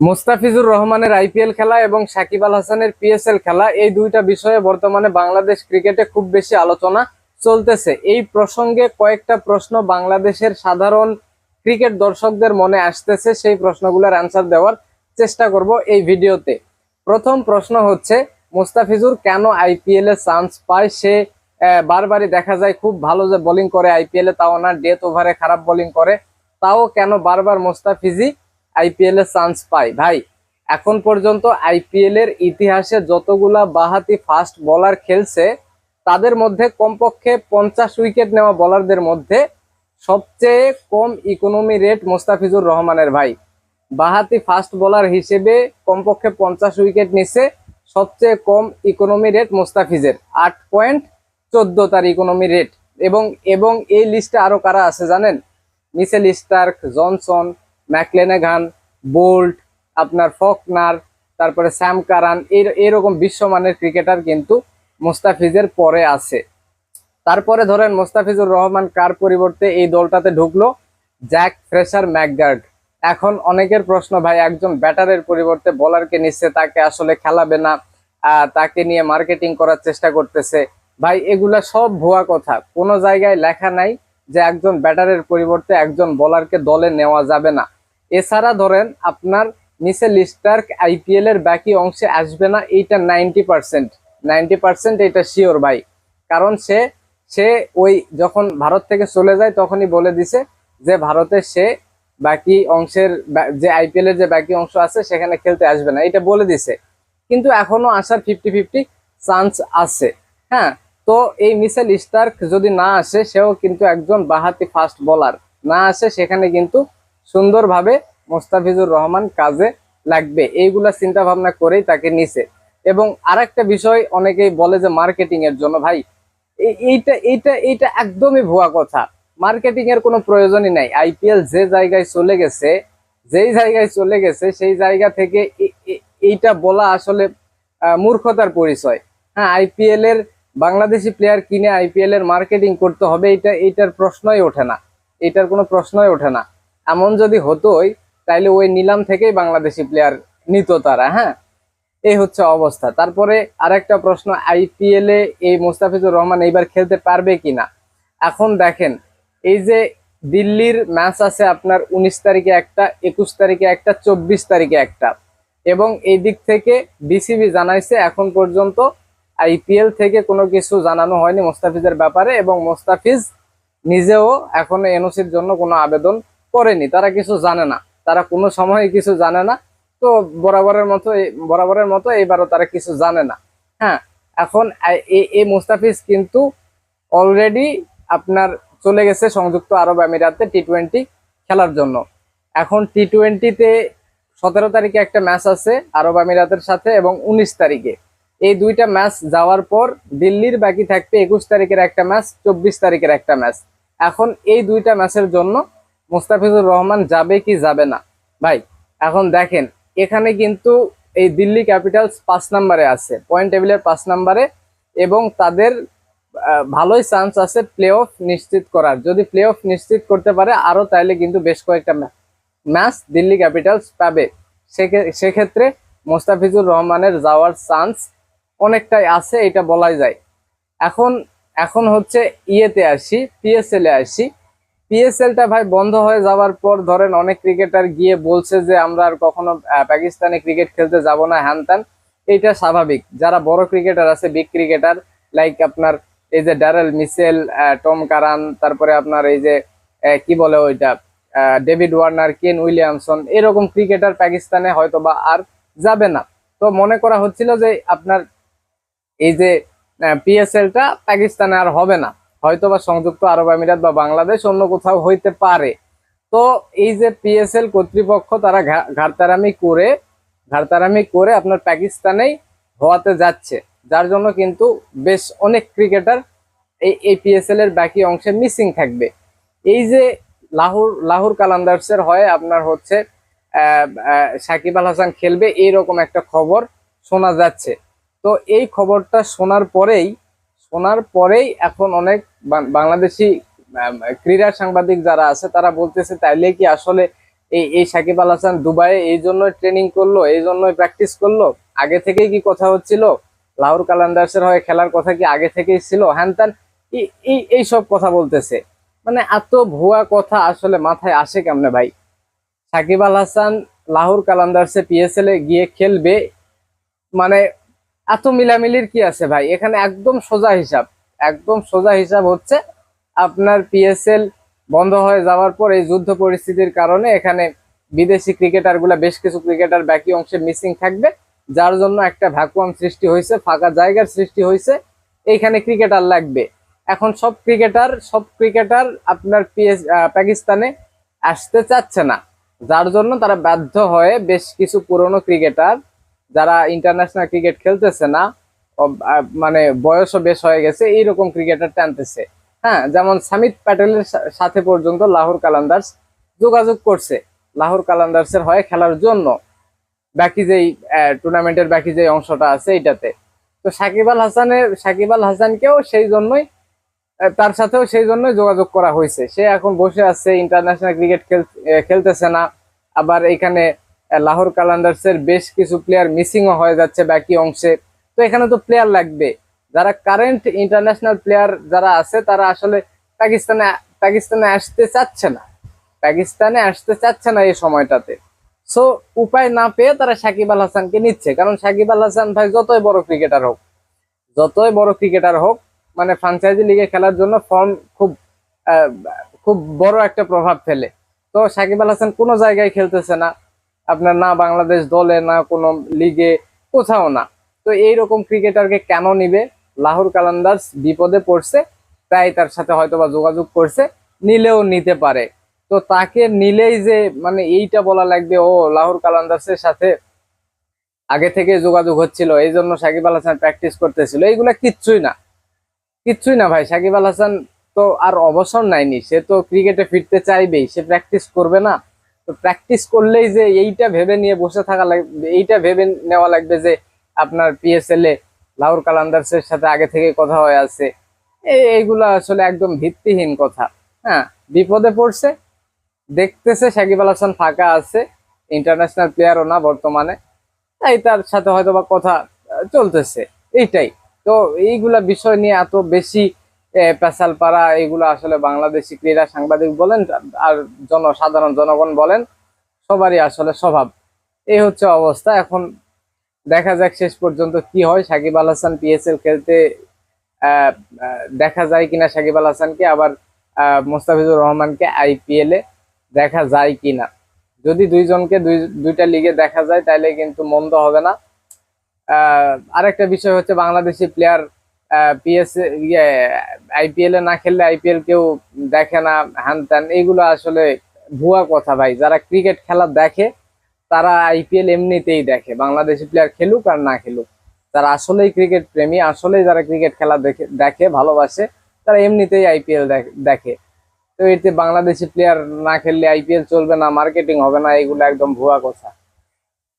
মুস্তাফিজুর রহমানের আইপিএল খেলা এবং সাকিব আল হাসানের পিএসএল খেলা, এই দুইটা বিষয়ে বর্তমানে বাংলাদেশ ক্রিকেটে খুব বেশি আলোচনা চলতেছে। এই প্রসঙ্গে কয়েকটা প্রশ্ন বাংলাদেশের সাধারণ ক্রিকেট দর্শকদের মনে আসতেছে, সেই প্রশ্নগুলোর অ্যান্সার দেওয়ার চেষ্টা করব এই ভিডিওতে। প্রথম প্রশ্ন হচ্ছে, মুস্তাফিজুর কেন আইপিএল এ চান্স পায়? সে বারবারই দেখা যায় খুব ভালো যে বোলিং করে আইপিএল এ, তাও না ডেথ ওভারে খারাপ বোলিং করে, তাও কেন বারবার মুস্তাফিজি আইপিএল এ চান্স পায়? ভাই, এখন পর্যন্ত আইপিএল এর ইতিহাসে যতগুলা বাহাতি ফাস্ট বোলার খেলছে তাদের মধ্যে কমপক্ষে 50 উইকেট নেওয়া বোলারদের মধ্যে সবচেয়ে কম ইকোনমি রেট মুস্তাফিজুর রহমানের। ভাই, বাহাতি ফাস্ট বোলার হিসেবে কমপক্ষে 50 উইকেট নিছে, সবচেয়ে কম ইকোনমি রেট মুস্তাফিজের 8.14 তার ইকোনমি রেট। এবং এবং এই লিস্টে আরো কারা আছে জানেন? মিচেল স্টার্ক, জনসন, ম্যাকলেনেগান, বোল্ট, আপনার ফকনার, তারপরে স্যাম কারান, এরকম বিশ্বমানের ক্রিকেটার কিন্তু মুস্তাফিজের পরে আছে। তারপরে ধরেন মুস্তাফিজুর রহমান কার পরিবর্তে এই দলটাতে ঢুকলো? Jack fresher ম্যাকগার্ড। এখন অনেকের প্রশ্ন, ভাই একজন ব্যাটারের পরিবর্তে বোলারকে নিচ্ছে, তাকে আসলে খেলাবে না, তাকে নিয়ে মার্কেটিং করার চেষ্টা করতেছে। ভাই, এগুলা সব ভুয়া কথা। কোনো জায়গায় লেখা নাই যে একজন ব্যাটারের পরিবর্তে একজন বোলারকে দলে নেওয়া যাবে না। এছাড়া ধরেন আপনার মিচেল স্টার্ক আইপিএল এর বাকি অংশে আসবে না, এইটা 90% এটা শিওর ভাই। কারণ সে সে ওই যখন ভারত থেকে চলে যায় তখনই বলে দিছে যে ভারতে সে বাকি অংশের যে আইপিএল এর যে বাকি অংশ আছে সেখানে খেলতে আসবে না, এটা বলে দিছে। কিন্তু এখনো আসার 50-50 চান্স আছে। হ্যাঁ, তো এই মিচেল স্টার্ক যদি না আসে, সেও কিন্তু একজন বাহাতি ফাস্ট বোলার, না আসে সেখানে কিন্তু সুন্দরভাবে মোস্তাফিজুর রহমান কাজে লাগবে, এইগুলা চিন্তা ভাবনা করেই তাকে নিছে। এবং আরেকটা বিষয়, অনেকেই বলে যে মার্কেটিং এর জন্য। ভাই, এইটা এইটা এইটা একদমই ভুয়া কথা। মার্কেটিং এর কোনো প্রয়োজনই নাই। আইপিএল যে জায়গায় চলে গেছে, যেই জায়গায় চলে গেছে সেই জায়গা থেকে এইটা বলা আসলে মূর্খতার পরিচয়। হ্যাঁ, আইপিএল এর বাংলাদেশি প্লেয়ার কিনে আইপিএল এর মার্কেটিং করতে হবে, এইটার প্রশ্নই ওঠে না, এটার কোনো প্রশ্নই ওঠে না। এমন যদি হতোই তাইলে ওই নিলাম থেকেই বাংলাদেশি প্লেয়ার নিত তারা। হ্যাঁ, এই হচ্ছে অবস্থা। তারপরে আরেকটা প্রশ্ন, আইপিএল এ এই মুস্তাফিজুর রহমান এইবার খেলতে পারবে কিনা? এখন দেখেন, এই যে দিল্লির ম্যাচ আছে আপনার 19 তারিখে একটা, 21 তারিখে একটা, 24 তারিখে একটা, এবং এই দিক থেকে বিসিবি জানাইছে এখন পর্যন্ত আইপিএল থেকে কোনো কিছু জানানো হয়নি মুস্তাফিজের ব্যাপারে, এবং মুস্তাফিজ নিজেও এখনো এনওসির জন্য কোনো আবেদন করেনি। তারা কিছু জানে না, তারা কোনো সময় কিছু জানে না। তো বরাবরের মতো এবারও তারা কিছু জানে না। হ্যাঁ, এখন এই মুস্তাফিজ কিন্তু অলরেডি আপনার চলে গেছে সংযুক্ত আরব আমিরাতে টি-20 খেলার জন্য। এখন টি-20তে 17 তারিখে একটা ম্যাচ আছে আরব আমিরাতের সাথে, এবং 19 তারিখে। এই দুইটা ম্যাচ যাওয়ার পর দিল্লির বাকি থাকবে 21 তারিখের একটা ম্যাচ, 24 তারিখের একটা ম্যাচ। এখন এই দুইটা ম্যাচের জন্য মুস্তাফিজুর রহমান যাবে কি যাবে না? ভাই, এখন দেখেন, এখানে কিন্তু এই দিল্লি ক্যাপিটালস 5 নম্বরে আছে, পয়েন্ট টেবিলের 5 নম্বরে, এবং তাদের ভালোই চান্স আছে প্লে অফ নিশ্চিত করার। যদি প্লে অফ নিশ্চিত করতে পারে আরো, তাইলে কিন্তু বেশ কয়েকটা ম্যাচ দিল্লি ক্যাপিটালস পাবে। সেক্ষেত্রে মোস্তাফিজুর রহমানের যাওয়ার চান্স অনেকটাই আছে, এটা বলাই যায়। এখন এখন হচ্ছে ইয়েতে আসি, পিএসএল এ আসি। পিএসএলটা ভাই বন্ধ হয়ে যাওয়ার পর ধরেন অনেক ক্রিকেটার গিয়ে বলছে যে আমরা আর কখনো পাকিস্তানে ক্রিকেট খেলতে যাব না, হ্যান ত্যান। এইটা স্বাভাবিক। যারা বড় ক্রিকেটার আছে, বিগ ক্রিকেটার, লাইক আপনার এই যে ড্যারেল মিচেল, টম কারান, তারপরে আপনার এই যে কি বলে ওইটা, ডেভিড ওয়ার্নার, কেন উইলিয়ামসন, এরকম ক্রিকেটার পাকিস্তানে হয়তো বা আর যাবে না। তো মনে করা হচ্ছিল যে আপনার এই যে পিএসএলটা পাকিস্তানে আর হবে না, হয়তো বা সংযুক্ত আরব আমিরাত বা বাংলাদেশ অন্য কোথাও হইতে পারে। তো এই যে পিএসএল কর্তৃপক্ষ তারা ঘাড়তারামি করে আপনার পাকিস্তানেই হওয়াতে যাচ্ছে, যার জন্য কিন্তু বেশ অনেক ক্রিকেটার এই পিএসএল এর বাকি অংশে মিসিং থাকবে। এই যে লাহোর কালান্দার্সের হয়ে আপনার হচ্ছে সাকিব আল হাসান খেলবে, এইরকম একটা খবর শোনা যাচ্ছে। তো এই খবরটা শোনার পরেই এখন অনেক বাংলাদেশি ক্রীড়া সাংবাদিক যারা আছে তারা বলতেছে তাইলে কি আসলে এই এই সাকিব আল হাসান দুবাইয়ে এই জন্যই ট্রেনিং করলো, এই জন্যই প্র্যাকটিস করলো? আগে থেকেই কি কথা হচ্ছিল? লাহোর কালান্দার্সের হয়ে খেলার কথা কি আগে থেকেই ছিল? হ্যান ত্যান এই সব কথা বলতেছে। মানে এত ভুয়া কথা আসলে মাথায় আসে কেমনে ভাই? সাকিব আল হাসান লাহোর কালান্দার্সে পিএসএল এ গিয়ে খেলবে, মানে এত মিলামিলির কি আছে ভাই? এখানে একদম সোজা হিসাব, একদম সোজা হিসাব হচ্ছে আপনার পিএসএল বন্ধ হয়ে যাওয়ার পর এই যুদ্ধ পরিস্থিতির কারণে এখানে বিদেশি ক্রিকেটার গুলা, বেশ কিছু ক্রিকেটার বাকি অংশে মিসিং থাকবে, যার জন্য একটা ভ্যাকুয়াম সৃষ্টি হয়েছে, ফাঁকা জায়গার সৃষ্টি হয়েছে। এইখানে ক্রিকেটার লাগবে। এখন সব ক্রিকেটার আপনার পাকিস্তানে আসতে চাচ্ছে না, যার জন্য তারা বাধ্য হয়ে বেশ কিছু পুরনো ক্রিকেটার যারা ইন্টারন্যাশনাল ক্রিকেট খেলতেছে না, মানে বয়সও বেশ হয়ে গেছে, এইরকম ক্রিকেটার টানতেছে। হ্যাঁ, যেমন সামিত প্যাটেলের সাথে পর্যন্ত লাহোর কালান্দার্স যোগাযোগ করছে লাহোর কালান্দার্সের হয়ে খেলার জন্য, বাকি যেই টুর্নামেন্টের বাকি যে অংশটা আছে এইটাতে। তো সাকিব আল হাসানকেও সেই জন্যই, তার সাথেও সেই জন্যই যোগাযোগ করা হয়েছে। সে এখন বসে আছে, ইন্টারন্যাশনাল ক্রিকেট খেলতেছে না। আবার এখানে লাহোর কালান্দার্সের বেশ কিছু প্লেয়ার মিসিংও হয়ে যাচ্ছে বাকি অংশে। তো এখানে তো প্লেয়ার লাগবে। যারা কারেন্ট ইন্টারন্যাশনাল প্লেয়ার যারা আছে তারা আসলে পাকিস্তানে পাকিস্তানে আসতে চাচ্ছে না, পাকিস্তানে আসতে চাচ্ছে না এই সময়টাতে। সো উপায় না পেয়ে তারা সাকিব আল হাসানকে নিচ্ছে, কারণ সাকিব আল হাসান ভাই যতই বড় ক্রিকেটার হোক, মানে ফ্রাঞ্চাইজি লিগে খেলার জন্য ফর্ম আহ, খুব বড় একটা প্রভাব ফেলে। তো সাকিব আল হাসান কোনো জায়গায় খেলতেছে না, আপনার না বাংলাদেশ দলে, না কোনো লিগে, কোথাও না। তো এইরকম ক্রিকেটারকে কেন নিবে? লাহোর কালান্দার্স বিপদে পড়ছে, তাই তার সাথে হয়তোবা যোগাযোগ করছে, নিলেও নিতে পারে। তো তাকে নিলেই যে মানে এইটা বলা লাগবে ও লাহোর কালান্দার্সের সাথে আগে থেকে যোগাযোগ হচ্ছিল, এই জন্য সাকিব আল হাসান প্র্যাকটিস করতেছিল, এইগুলা কিচ্ছুই না ভাই। সাকিব আল হাসান তো আর অবসর নেয়নি, সে তো ক্রিকেটে ফিরতে চাইবেই, সে প্র্যাকটিস করবে না? তো প্র্যাকটিস করলেই যে এইটা ভেবে নিয়ে বসে থাকা লাগবে, এইটা ভেবে নেওয়া লাগবে যে আপনার পিএসএল এ লাহোর কালান্দার্সের সাথে আগে থেকে কথা হয়ে আছে, এইগুলা আসলে একদম ভিত্তিহীন কথা। হ্যাঁ, বিপদে পড়ছে, দেখতেছে সাকিব আল হাসান ফাঁকা আছে, ইন্টারন্যাশনাল প্লেয়ারও না বর্তমানে, তাই তার সাথে হয়তো বা কথা চলতেছে, এইটাই। তো এইগুলা বিষয় নিয়ে এত বেশি পেশাল পাড়া, এগুলো আসলে বাংলাদেশি ক্রীড়া সাংবাদিক বলেন আর সাধারণ জনগণ বলেন, সবারই আসলে স্বভাব। এই হচ্ছে অবস্থা। এখন দেখা যাক শেষ পর্যন্ত কি হয়। সাকিব আল হাসান পিএসএল খেলতে আহ দেখা যায় কিনা সাকিব আল হাসানকে, আবার মোস্তাফিজুর রহমানকে আইপিএল এ দেখা যায় কিনা। যদি দুইজনকে দুইটা লিগে দেখা যায় তাহলে কিন্তু মন্দ হবে না। আরেকটা বিষয় হচ্ছে বাংলাদেশি প্লেয়ার পিএস আইপিএল এ না খেললে আইপিএল কেউ দেখে না, হ্যান ত্যান, এইগুলো আসলে ভুয়া কথা ভাই। যারা ক্রিকেট খেলা দেখে তারা আইপিএল এমনিতেই দেখে, বাংলাদেশি প্লেয়ার খেলুক আর না খেলুক। যারা আসলেই ক্রিকেট প্রেমী, আসলেই যারা ক্রিকেট খেলা দেখে ভালোবাসে, তারা এমনিতেই আইপিএল দেখে। তো এতে বাংলাদেশি প্লেয়ার না খেললে আইপিএল চলবে না, মার্কেটিং হবে না, এগুলো একদম ভুয়া কথা।